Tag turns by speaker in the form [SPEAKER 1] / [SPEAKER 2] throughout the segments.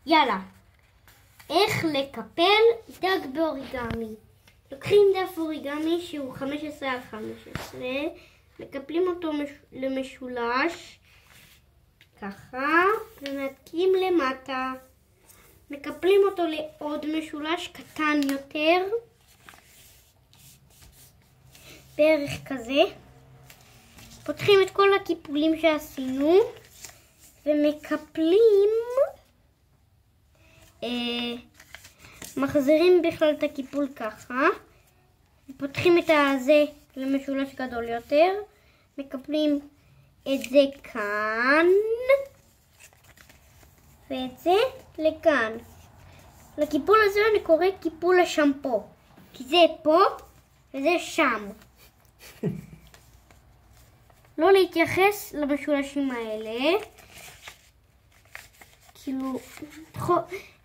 [SPEAKER 1] יאללה, איך לקפל דג באוריגמי. לוקחים דף אוריגמי שהוא 15 על 15, מקפלים אותו למשולש, ככה, ומנתקים למטה. מקפלים אותו לעוד משולש קטן יותר, בערך כזה. פותחים את כל הקיפולים שעשינו, ומקפלים, מחזירים בכלל את הקיפול ככה, פותחים את הזה למשולש גדול יותר, מקפלים את זה כאן, ואת זה לכאן. לקיפול הזה אני קורא קיפול השמפו, כי זה פה וזה שם. לא להתייחס למשולשים האלה, כאילו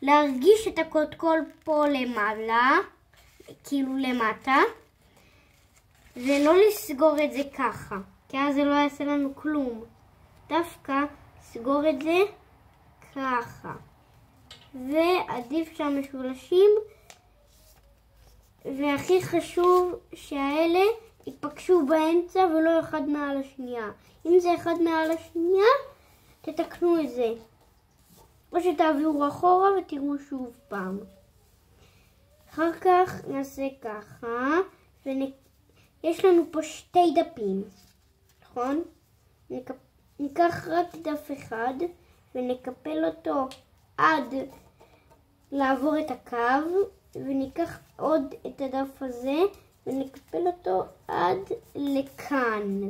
[SPEAKER 1] להרגיש את הקודקול פה למעלה, כאילו למטה, ולא לסגור את זה ככה, כי אז זה לא יעשה לנו כלום. דווקא סגור את זה ככה, ועדיף שהמשולשים, והכי חשוב שהאלה ייפגשו באמצע ולא אחד מעל השנייה. אם זה אחד מעל השנייה, תתקנו את זה. או שתעבירו אחורה ותראו שוב פעם. אחר כך נעשה ככה, יש לנו פה שתי דפים, נכון? ניקח רק דף אחד ונקפל אותו עד לעבור את הקו, וניקח עוד את הדף הזה ונקפל אותו עד לכאן.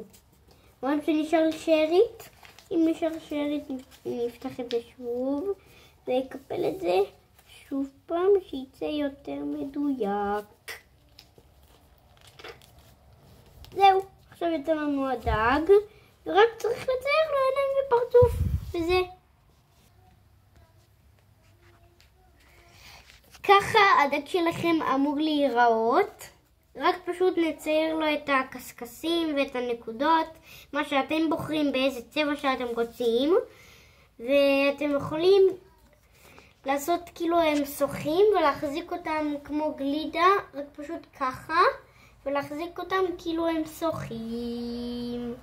[SPEAKER 1] רואים שנשאר שארית? אם נשאר שארית נפתח את זה שוב ונקפל את זה שוב פעם שיצא יותר מדויק. זהו, עכשיו יצא לנו הדג, ורק צריך לצייר לו עיניים ופרצוף, וזה. ככה הדג שלכם אמור להיראות. רק פשוט נצייר לו את הקסקסים ואת הנקודות, מה שאתם בוחרים, באיזה צבע שאתם רוצים. ואתם יכולים לעשות כאילו הם שוחים ולהחזיק אותם כמו גלידה, רק פשוט ככה, ולהחזיק אותם כאילו הם שוחים.